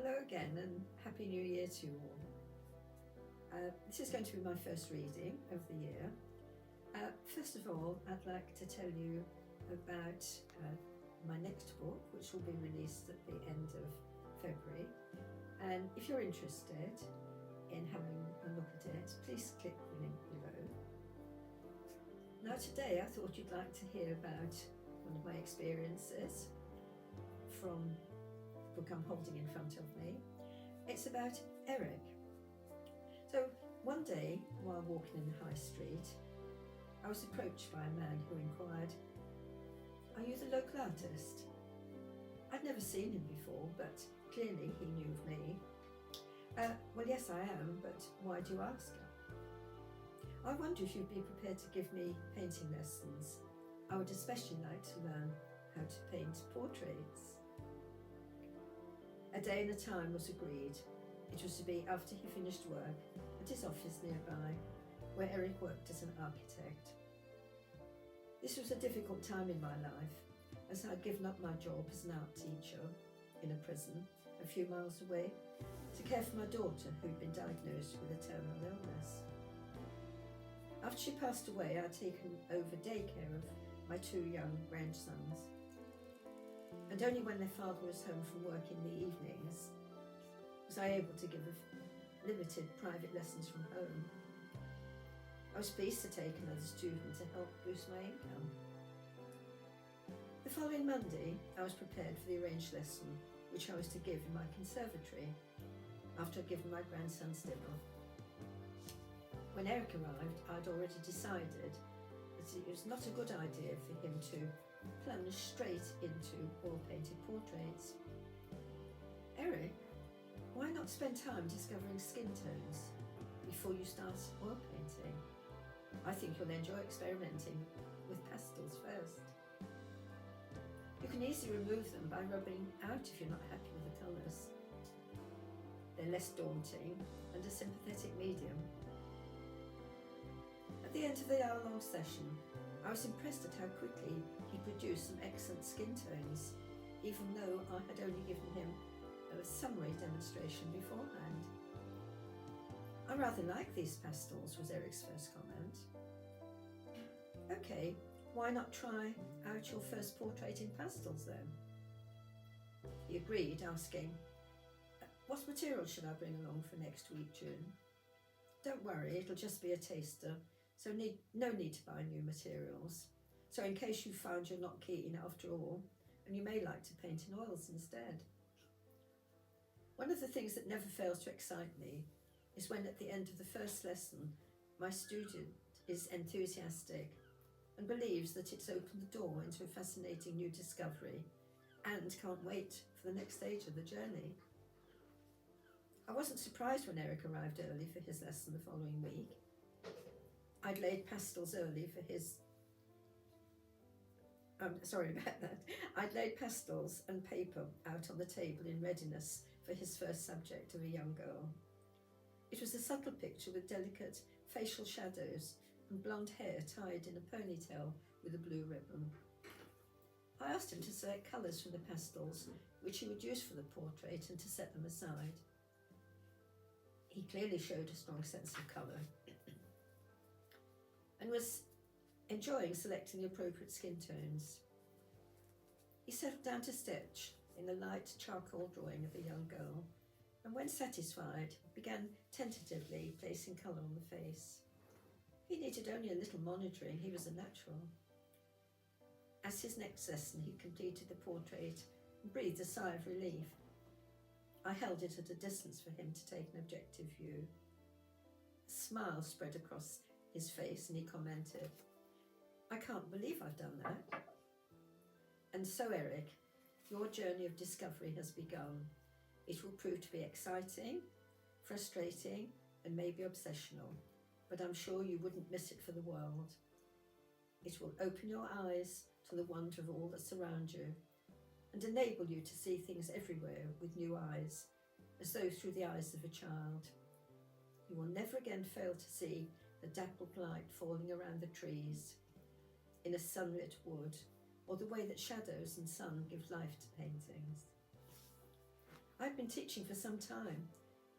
Hello again and Happy New Year to you all. This is going to be my first reading of the year. First of all, I'd like to tell you about my next book, which will be released at the end of February. And if you're interested in having a look at it, please click the link below. Now today I thought you'd like to hear about one of my experiences from the book I'm holding in front of me. It's about Eric. So one day while walking in the high street, I was approached by a man who inquired, "Are you the local artist?" I'd never seen him before, but clearly he knew of me. Well, yes, I am, but why do you ask? I wonder if you'd be prepared to give me painting lessons. I would especially like to learn how to paint portraits. A day and a time was agreed. It was to be after he finished work at his office nearby, where Eric worked as an architect. This was a difficult time in my life, as I'd given up my job as an art teacher in a prison a few miles away to care for my daughter who'd been diagnosed with a terminal illness. After she passed away, I'd taken over daycare of my two young grandsons, and only when their father was home from work in the evenings was I able to give limited private lessons from home. I was pleased to take another student to help boost my income. The following Monday, I was prepared for the arranged lesson, which I was to give in my conservatory after I'd given my grandson's dinner. When Eric arrived, I'd already decided that it was not a good idea for him to plunge straight into oil-painted portraits. "Eric, why not spend time discovering skin tones before you start oil painting? I think you'll enjoy experimenting with pastels first. You can easily remove them by rubbing out if you're not happy with the colours. They're less daunting and a sympathetic medium." At the end of the hour-long session, I was impressed at how quickly he produced some excellent skin tones, even though I had only given him a summary demonstration beforehand. "I rather like these pastels," was Eric's first comment. "Okay, why not try out your first portrait in pastels then?" He agreed, asking, "What material should I bring along for next week, June?" "Don't worry, it'll just be a taster, so no need to buy new materials. So in case you find you're not keen after all, and you may like to paint in oils instead." One of the things that never fails to excite me is when at the end of the first lesson, my student is enthusiastic and believes that it's opened the door into a fascinating new discovery and can't wait for the next stage of the journey. I wasn't surprised when Eric arrived early for his lesson the following week. I'd laid pastels early for his... sorry about that. I'd laid pastels and paper out on the table in readiness for his first subject of a young girl. It was a subtle picture with delicate facial shadows and blonde hair tied in a ponytail with a blue ribbon. I asked him to select colours from the pastels which he would use for the portrait and to set them aside. He clearly showed a strong sense of colour and was enjoying selecting the appropriate skin tones. He settled down to sketch in a light charcoal drawing of a young girl, and when satisfied, began tentatively placing colour on the face. He needed only a little monitoring, he was a natural. As his next lesson, he completed the portrait and breathed a sigh of relief. I held it at a distance for him to take an objective view. A smile spread across his face and he commented, "I can't believe I've done that." And so, Eric, your journey of discovery has begun. It will prove to be exciting, frustrating, and maybe obsessional, but I'm sure you wouldn't miss it for the world. It will open your eyes to the wonder of all that's around you and enable you to see things everywhere with new eyes, as though through the eyes of a child. You will never again fail to see the dappled light falling around the trees, in a sunlit wood, or the way that shadows and sun give life to paintings. I'd been teaching for some time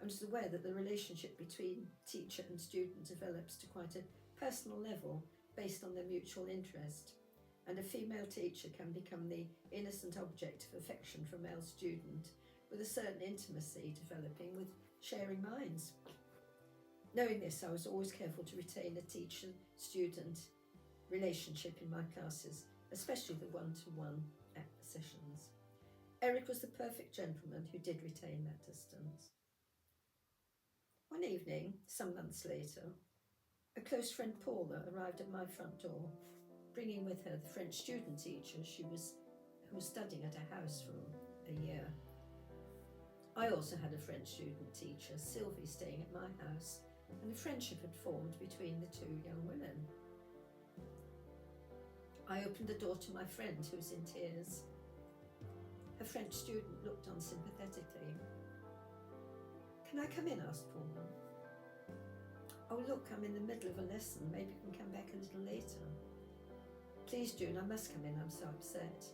and was aware that the relationship between teacher and student develops to quite a personal level based on their mutual interest, and a female teacher can become the innocent object of affection for a male student, with a certain intimacy developing with sharing minds. Knowing this, I was always careful to retain a teacher-student relationship in my classes, especially the one-to-one sessions. Eric was the perfect gentleman who did retain that distance. One evening, some months later, a close friend, Paula, arrived at my front door, bringing with her the French student teacher who was studying at a house for a year. I also had a French student teacher, Sylvie, staying at my house, and a friendship had formed between the two young women. I opened the door to my friend, who was in tears. Her French student looked on sympathetically. "Can I come in?" asked Paula. "Oh look, I'm in the middle of a lesson. Maybe you can come back a little later." "Please, June, I must come in. I'm so upset."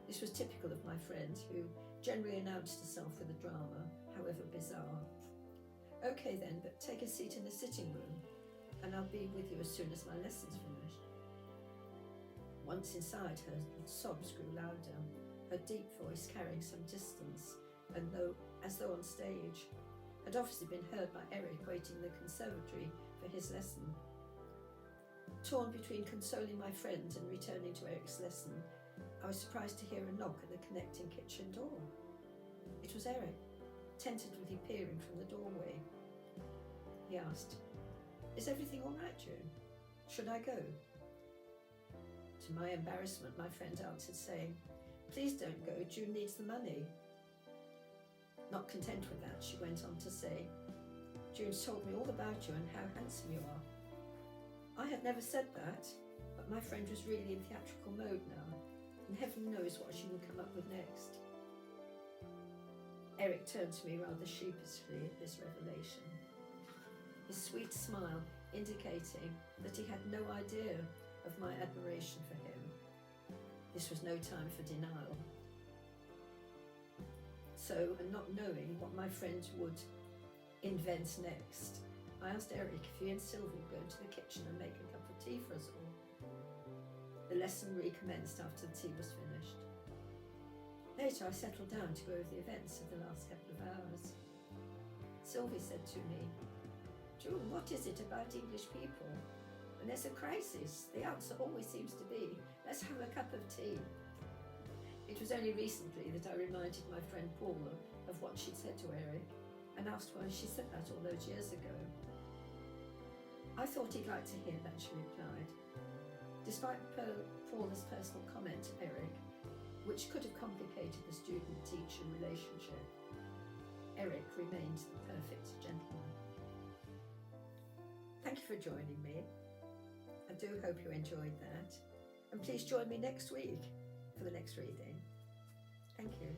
This was typical of my friend, who generally announced herself with a drama, however bizarre. "Okay then, but take a seat in the sitting room, and I'll be with you as soon as my lesson's finished." Once inside, her sobs grew louder, her deep voice carrying some distance, and as though on stage, had obviously been heard by Eric waiting in the conservatory for his lesson. Torn between consoling my friend and returning to Eric's lesson, I was surprised to hear a knock at the connecting kitchen door. It was Eric, tentatively peering from the doorway. He asked, "Is everything all right, June? Should I go?" To my embarrassment, my friend answered, saying, "Please don't go, June needs the money." Not content with that, she went on to say, "June's told me all about you and how handsome you are." I had never said that, but my friend was really in theatrical mode now, and heaven knows what she would come up with next. Eric turned to me rather sheepishly at this revelation, his sweet smile indicating that he had no idea of my admiration for him. This was no time for denial. So, and not knowing what my friend would invent next, I asked Eric if he and Sylvie would go into the kitchen and make a cup of tea for us all. The lesson recommenced after the tea was finished. Later, I settled down to go over the events of the last couple of hours. Sylvie said to me, "June, what is it about English people? When there's a crisis, the answer always seems to be, 'Let's have a cup of tea.'" It was only recently that I reminded my friend Paula of what she'd said to Eric, and asked why she said that all those years ago. "I thought he'd like to hear that," she replied. Despite Paula's personal comment to Eric, which could have complicated the student-teacher relationship, Eric remained the perfect gentleman. Thank you for joining me. I do hope you enjoyed that. And please join me next week for the next reading. Thank you.